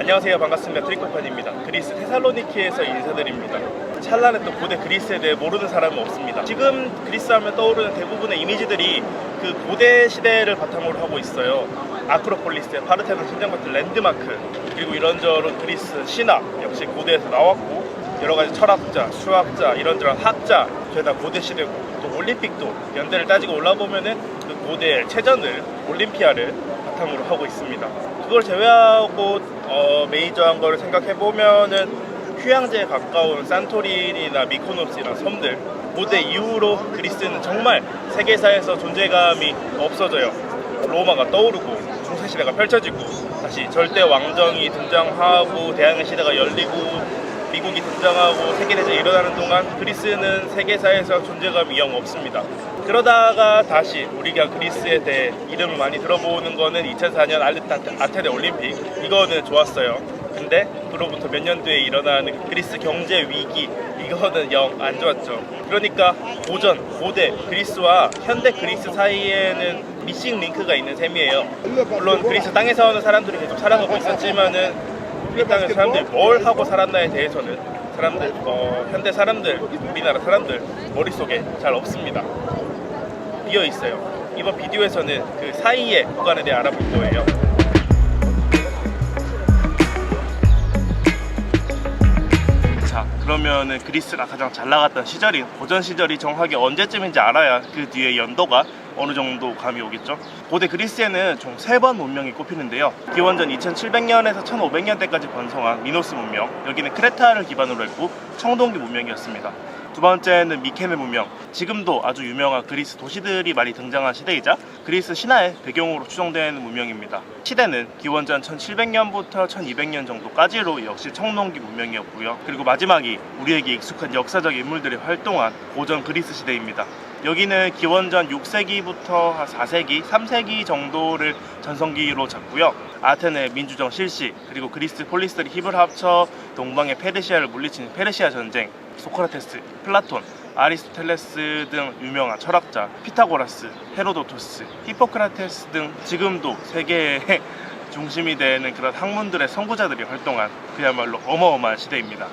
안녕하세요, 반갑습니다. 트리코판입니다. 그리스 테살로니키에서 인사드립니다. 찬란했던 고대 그리스에 대해 모르는 사람은 없습니다. 지금 그리스 하면 떠오르는 대부분의 이미지들이 그 고대 시대를 바탕으로 하고 있어요. 아크로폴리스, 파르테논 신장 같은 랜드마크, 그리고 이런저런 그리스 신화 역시 고대에서 나왔고, 여러가지 철학자, 수학자, 이런저런 학자, 죄다 고대 시대고, 또 올림픽도 연대를 따지고 올라보면은 그 고대의 체전을, 올림피아를 바탕으로 하고 있습니다. 그걸 제외하고 메이저한 거를 생각해보면은 휴양지에 가까운 산토리니나 미코노스나 섬들, 고대 이후로 그리스는 정말 세계사에서 존재감이 없어져요. 로마가 떠오르고 중세시대가 펼쳐지고 다시 절대 왕정이 등장하고 대항해 시대가 열리고 미국이 등장하고 세계대전이 일어나는 동안 그리스는 세계사에서 존재감이 영 없습니다. 그러다가 다시 우리가 그리스에 대해 이름을 많이 들어보는 거는 2004년 아테네 올림픽, 이거는 좋았어요. 근데 그로부터 몇 년 뒤에 일어나는 그리스 경제 위기, 이거는 영 안 좋았죠. 그러니까 고대 그리스와 현대 그리스 사이에는 미싱 링크가 있는 셈이에요. 물론 그리스 땅에서 는 사람들이 계속 살아가고 있었지만은 이 땅에서 사람들이 뭘 하고 살았나에 대해서는 현대 사람들, 우리나라 사람들 머릿속에 잘 없습니다. 비어 있어요. 이번 비디오에서는 그 사이의 구간에 대해 알아볼 거예요. 자, 그러면은 그리스가 가장 잘 나갔던 시절인 고전 시절이 정확하게 언제쯤인지 알아야 그 뒤에 연도가 어느 정도 감이 오겠죠. 고대 그리스에는 총 3번 문명이 꼽히는데요. 기원전 2700년에서 1500년대까지 번성한 미노스 문명, 여기는 크레타를 기반으로 했고 청동기 문명이었습니다. 두 번째는 미케네 문명, 지금도 아주 유명한 그리스 도시들이 많이 등장한 시대이자 그리스 신화의 배경으로 추정되는 문명입니다. 시대는 기원전 1700년부터 1200년 정도까지로 역시 청동기 문명이었고요. 그리고 마지막이 우리에게 익숙한 역사적 인물들이 활동한 고전 그리스 시대입니다. 여기는 기원전 6세기부터 한 4세기, 3세기 정도를 전성기로 잡고요. 아테네 민주정 실시, 그리고 그리스 폴리스들이 힘을 합쳐 동방의 페르시아를 물리친 페르시아 전쟁, 소크라테스, 플라톤, 아리스토텔레스 등 유명한 철학자, 피타고라스, 헤로도토스, 히포크라테스 등 지금도 세계의 중심이 되는 그런 학문들의 선구자들이 활동한 그야말로 어마어마한 시대입니다.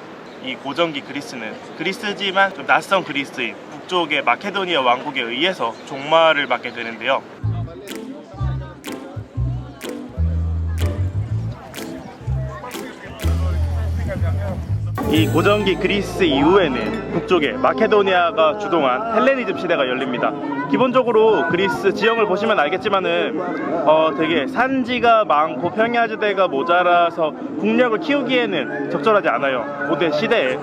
이 고전기 그리스는 그리스지만 좀 낯선 그리스인 북쪽의 마케도니아 왕국에 의해서 종말을 맞게 되는데요. 이 고전기 그리스 이후에는 북쪽에 마케도니아가 주동한 헬레니즘 시대가 열립니다. 기본적으로 그리스 지형을 보시면 알겠지만은 되게 산지가 많고 평야지대가 모자라서 국력을 키우기에는 적절하지 않아요. 고대 시대에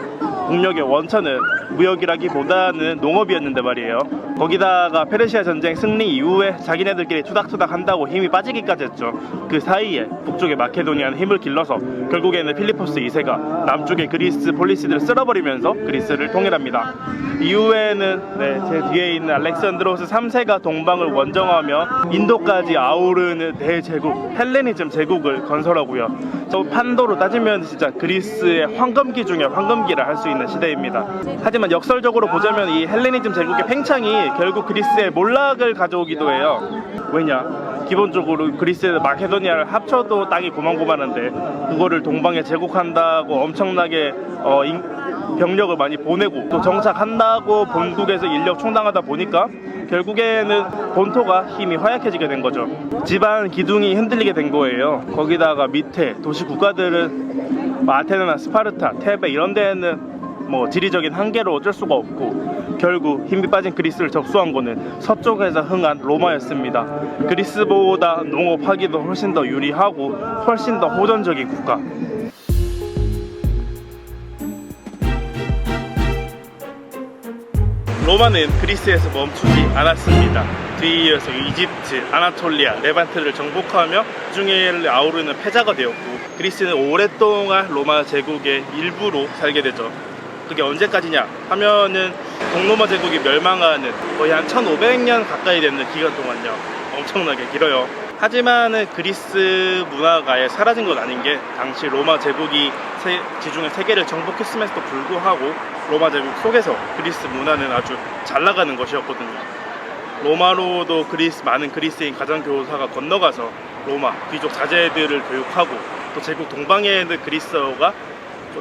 국력의 원천은 무역이라기보다는 농업이었는데 말이에요. 거기다가 페르시아 전쟁 승리 이후에 자기네들끼리 투닥투닥 한다고 힘이 빠지기까지 했죠. 그 사이에 북쪽의 마케도니아는 힘을 길러서 결국에는 필리포스 2세가 남쪽의 그리스 폴리스들을 쓸어버리면서 그리스를 통일합니다. 이후에는 제 뒤에 있는 알렉산드로스 3세가 동방을 원정하며 인도까지 아우르는 대제국 헬레니즘 제국을 건설하고요. 저 판도로 따지면 진짜 그리스의 황금기 중에 황금기라 할 수 있는 시대입니다. 하지만 역설적으로 보자면 이 헬레니즘 제국의 팽창이 결국 그리스의 몰락을 가져오기도 해요. 왜냐? 기본적으로 그리스의 마케도니아를 합쳐도 땅이 고만고만한데 그거를 동방에 제국한다고 엄청나게 병력을 많이 보내고 또 정착한다고 본국에서 인력 충당하다 보니까 결국에는 본토가 힘이 허약해지게 된 거죠. 집안 기둥이 흔들리게 된 거예요. 거기다가 밑에 도시 국가들은 아테네나 스파르타, 테베 이런 데는 지리적인 한계로 어쩔 수가 없고 결국 힘이 빠진 그리스를 접수한 거는 서쪽에서 흥한 로마였습니다. 그리스보다 농업하기도 훨씬 더 유리하고 훨씬 더 호전적인 국가. 로마는 그리스에서 멈추지 않았습니다. 뒤이어서 이집트, 아나톨리아, 레반트를 정복하며 중해를 아우르는 패자가 되었고 그리스는 오랫동안 로마 제국의 일부로 살게 되죠. 그게 언제까지냐 하면은 동로마 제국이 멸망하는 거의 한 1500년 가까이 되는 기간 동안요. 엄청나게 길어요. 하지만은 그리스 문화가 아예 사라진 건 아닌 게 당시 로마 제국이 지중해 세계를 정복했음에도 불구하고 로마 제국 속에서 그리스 문화는 아주 잘 나가는 것이었거든요. 로마로도 많은 그리스인 가정교사가 건너가서 로마 귀족 자제들을 교육하고 또 제국 동방에는 그리스어가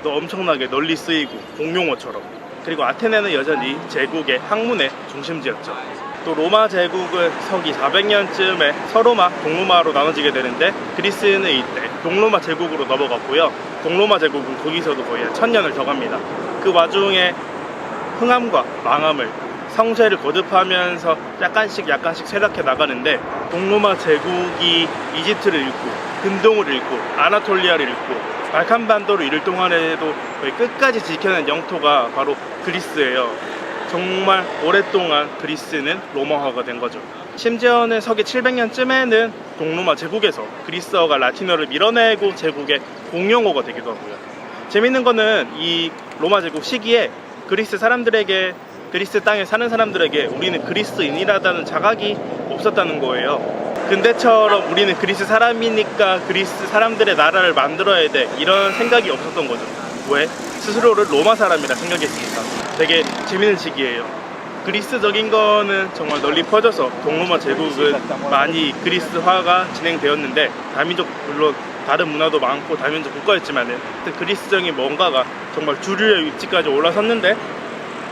또 엄청나게 널리 쓰이고 공용어처럼, 그리고 아테네는 여전히 제국의 학문의 중심지였죠. 또 로마 제국은 서기 400년쯤에 서로마, 동로마로 나눠지게 되는데 그리스는 이때 동로마 제국으로 넘어갔고요. 동로마 제국은 거기서도 거의 1000년을 더 갑니다. 그 와중에 흥함과 망함을, 성쇠를 거듭하면서 약간씩 쇠락해 나가는데, 동로마 제국이 이집트를 잃고 근동을 잃고 아나톨리아를 잃고 발칸반도를 잃을 동안에도 거의 끝까지 지켜낸 영토가 바로 그리스예요. 정말 오랫동안 그리스는 로마화가 된 거죠. 심지어는 서기 700년쯤에는 동로마 제국에서 그리스어가 라틴어를 밀어내고 제국의 공용어가 되기도 하고요. 재밌는 거는 이 로마 제국 시기에 그리스 사람들에게, 그리스 땅에 사는 사람들에게 우리는 그리스인이라는 자각이 없었다는 거예요. 근대처럼 우리는 그리스 사람이니까 그리스 사람들의 나라를 만들어야 돼, 이런 생각이 없었던 거죠. 왜? 스스로를 로마 사람이라 생각했으니까. 되게 재밌는 시기예요. 그리스적인 거는 정말 널리 퍼져서 동로마 제국은 많이 그리스화가 진행되었는데, 다민족, 물론 다른 문화도 많고 다민족 국가였지만은 그리스적인 뭔가가 정말 주류의 위치까지 올라섰는데,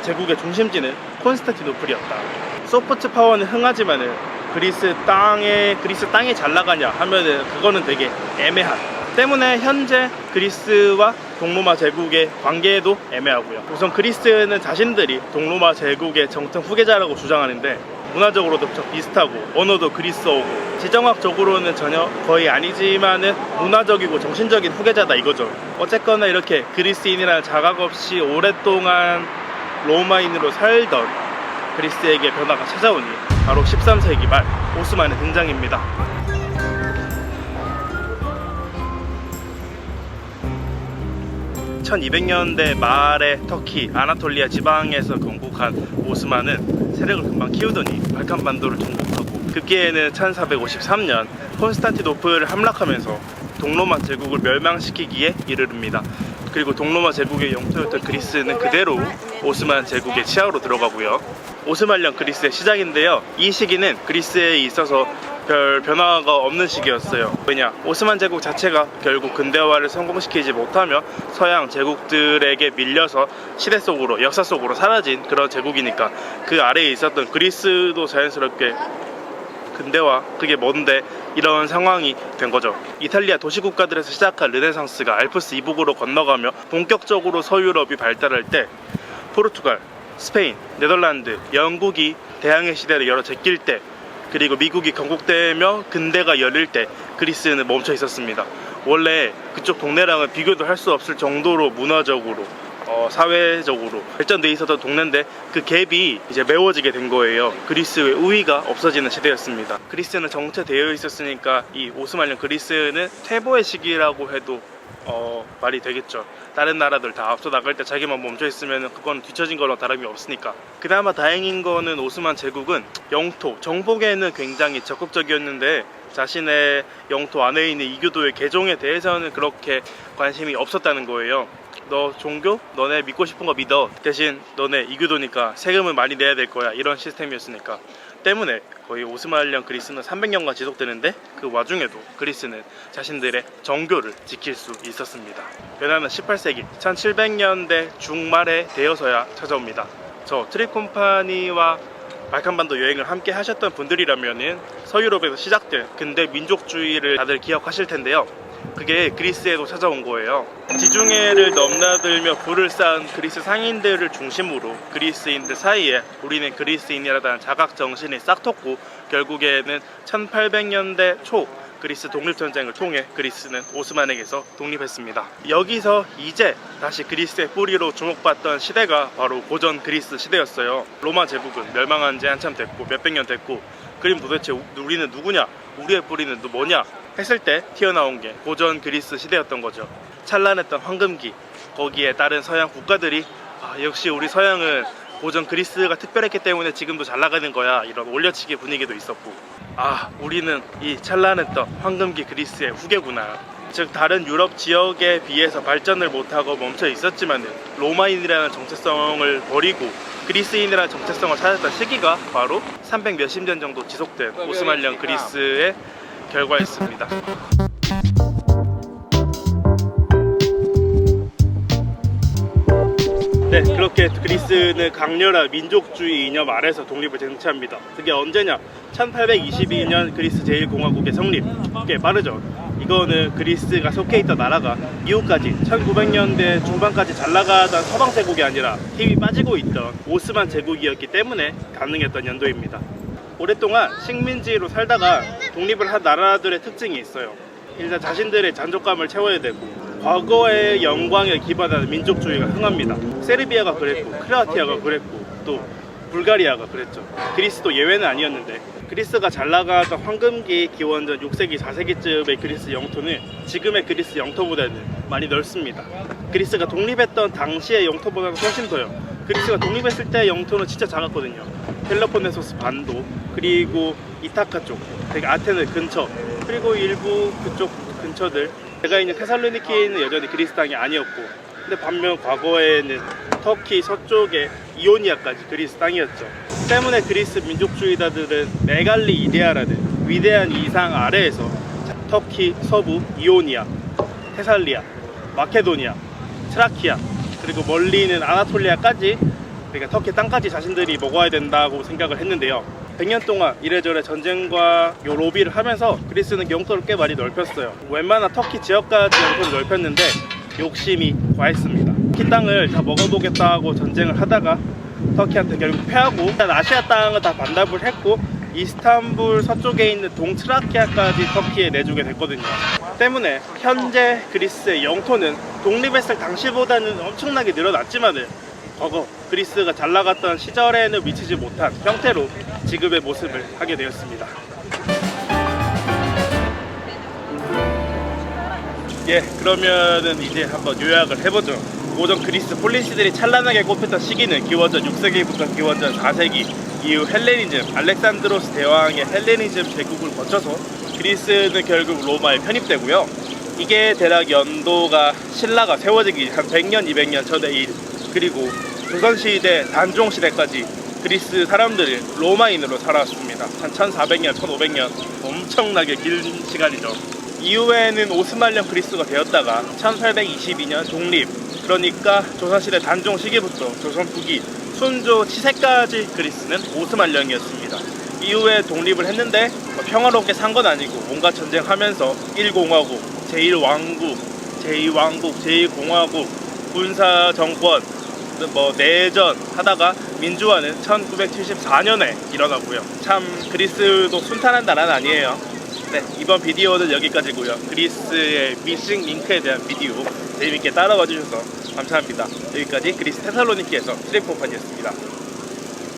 제국의 중심지는 콘스탄티노플이었다. 소프트 파워는 흥하지만은 그리스 땅에 잘 나가냐 하면은 그거는 되게 애매한, 때문에 현재 그리스와 동로마 제국의 관계도 애매하고요. 우선 그리스는 자신들이 동로마 제국의 정통 후계자라고 주장하는데, 문화적으로도 비슷하고 언어도 그리스어고 지정학적으로는 전혀 거의 아니지만은 문화적이고 정신적인 후계자다 이거죠. 어쨌거나 이렇게 그리스인이라는 자각 없이 오랫동안 로마인으로 살던 그리스에게 변화가 찾아오니 바로 13세기 말 오스만의 등장입니다. 1200년대 말에 터키 아나톨리아 지방에서 건국한 오스만은 세력을 금방 키우더니 발칸반도를 정복하고, 급기에는 1453년 콘스탄티노플을 함락하면서 동로마 제국을 멸망시키기에 이르릅니다. 그리고 동로마 제국의 영토였던 그리스는 그대로 오스만 제국의 치하로 들어가고요. 오스만령 그리스의 시작인데요, 이 시기는 그리스에 있어서 별 변화가 없는 시기였어요. 왜냐? 오스만 제국 자체가 결국 근대화를 성공시키지 못하며 서양 제국들에게 밀려서 시대 속으로, 역사 속으로 사라진 그런 제국이니까 그 아래에 있었던 그리스도 자연스럽게 근대화, 그게 뭔데, 이런 상황이 된 거죠. 이탈리아 도시국가들에서 시작한 르네상스가 알프스 이북으로 건너가며 본격적으로 서유럽이 발달할 때, 포르투갈, 스페인, 네덜란드, 영국이 대항해 시대를 열어 제낄 때, 그리고 미국이 건국되며 근대가 열릴 때 그리스는 멈춰 있었습니다. 원래 그쪽 동네랑은 비교도 할 수 없을 정도로 문화적으로, 사회적으로 발전돼 있었던 동네인데 그 갭이 이제 메워지게 된 거예요. 그리스의 우위가 없어지는 시대였습니다. 그리스는 정체되어 있었으니까 이 오스만령 그리스는 퇴보의 시기라고 해도 말이 되겠죠. 다른 나라들 다 앞서 나갈 때 자기만 멈춰 있으면 그건 뒤처진 거랑 다름이 없으니까. 그나마 다행인 거는 오스만 제국은 영토, 정복에는 굉장히 적극적이었는데 자신의 영토 안에 있는 이교도의 개종에 대해서는 그렇게 관심이 없었다는 거예요. 너 종교? 너네 믿고 싶은 거 믿어. 대신 너네 이교도니까 세금을 많이 내야 될 거야. 이런 시스템이었으니까. 때문에 거의 오스만령 그리스는 300년간 지속되는데, 그 와중에도 그리스는 자신들의 정교를 지킬 수 있었습니다. 변화는 18세기 1700년대 중말에 되어서야 찾아옵니다. 저 트립 콤파니와 발칸반도 여행을 함께 하셨던 분들이라면은 서유럽에서 시작된 근대 민족주의를 다들 기억하실 텐데요. 그게 그리스에도 찾아온 거예요. 지중해를 넘나들며 불을 쌓은 그리스 상인들을 중심으로 그리스인들 사이에 우리는 그리스인이라는 자각 정신이 싹텄고, 결국에는 1800년대 초 그리스 독립전쟁을 통해 그리스는 오스만에게서 독립했습니다. 여기서 이제 다시 그리스의 뿌리로 주목받던 시대가 바로 고전 그리스 시대였어요. 로마 제국은 멸망한 지 한참 됐고 몇백 년 됐고, 그럼 도대체 우리는 누구냐? 우리의 뿌리는 뭐냐? 했을 때 튀어나온 게 고전 그리스 시대였던 거죠. 찬란했던 황금기, 거기에 다른 서양 국가들이 역시 우리 서양은 고전 그리스가 특별했기 때문에 지금도 잘 나가는 거야, 이런 올려치기 분위기도 있었고, 우리는 이 찬란했던 황금기 그리스의 후계구나. 즉 다른 유럽 지역에 비해서 발전을 못하고 멈춰 있었지만 로마인이라는 정체성을 버리고 그리스인이라는 정체성을 찾았던 시기가 바로 300 몇십 년 정도 지속된 오스만령 그리스의 결과였습니다. 네, 그렇게 그리스는 강렬한 민족주의 이념 아래서 독립을 쟁취합니다. 그게 언제냐? 1822년 그리스 제1공화국의 성립. 꽤 빠르죠. 이거는 그리스가 속해 있던 나라가 이후까지 1900년대 중반까지 잘 나가던 서방 제국이 아니라 힘이 빠지고 있던 오스만 제국이었기 때문에 가능했던 연도입니다. 오랫동안 식민지로 살다가 독립을 한 나라들의 특징이 있어요. 일단 자신들의 잔족감을 채워야 되고, 과거의 영광에 기반한 민족주의가 흥합니다. 세르비아가 그랬고, 크로아티아가 그랬고, 또 불가리아가 그랬죠. 그리스도 예외는 아니었는데, 그리스가 잘 나가던 황금기 기원전 6세기 4세기쯤의 그리스 영토는 지금의 그리스 영토보다는 많이 넓습니다. 그리스가 독립했던 당시의 영토보다는 훨씬 더요. 그리스가 독립했을 때 영토는 진짜 작았거든요. 펠로폰네소스 반도, 그리고 이타카 쪽, 되게 아테네 근처, 그리고 일부 그쪽 근처들, 제가 있는 테살로니키는 여전히 그리스 땅이 아니었고, 근데 반면 과거에는 터키 서쪽의 이오니아까지 그리스 땅이었죠. 때문에 그리스 민족주의자들은 메갈리 이데아라는 위대한 이상 아래에서 터키 서부 이오니아, 테살리아, 마케도니아, 트라키아, 그리고 멀리는 아나톨리아까지, 그러니까 터키 땅까지 자신들이 먹어야 된다고 생각을 했는데요. 100년 동안 이래저래 전쟁과 로비를 하면서 그리스는 영토를 꽤 많이 넓혔어요. 웬만한 터키 지역까지 영토를 넓혔는데 욕심이 과했습니다. 터키 땅을 다 먹어보겠다고 전쟁을 하다가 터키한테 결국 패하고, 일단 아시아 땅은 다 반납을 했고 이스탄불 서쪽에 있는 동트라키아까지 터키에 내주게 됐거든요. 때문에 현재 그리스의 영토는 독립했을 당시보다는 엄청나게 늘어났지만은 과거 그리스가 잘 나갔던 시절에는 미치지 못한 형태로 지금의 모습을 하게 되었습니다. 예, 그러면은 이제 한번 요약을 해보죠. 고전 그리스 폴리시들이 찬란하게 꼽혔던 시기는 기원전 6세기부터 기원전 4세기 이후 헬레니즘, 알렉산드로스 대왕의 헬레니즘 제국을 거쳐서 그리스는 결국 로마에 편입되고요. 이게 대략 연도가 신라가 세워지기 한 100년, 200년 전의 일, 그리고 조선시대, 단종시대까지 그리스 사람들이 로마인으로 살아왔습니다. 한 1400년, 1500년, 엄청나게 긴 시간이죠. 이후에는 오스만령 그리스가 되었다가 1822년 독립, 그러니까 조선시대 단종 시기부터 조선 후기, 순조 치세까지 그리스는 오스만령이었습니다. 이후에 독립을 했는데 평화롭게 산 건 아니고 온갖 전쟁하면서 1공화국, 제1왕국, 제2왕국, 제2공화국, 군사정권, 내전 하다가 민주화는 1974년에 일어나고요. 참 그리스도 순탄한 나라는 아니에요. 네, 이번 비디오는 여기까지고요. 그리스의 미싱 링크에 대한 비디오 재미있게 따라와 주셔서 감사합니다. 여기까지 그리스 테살로니키에서 트랙포판이었습니다.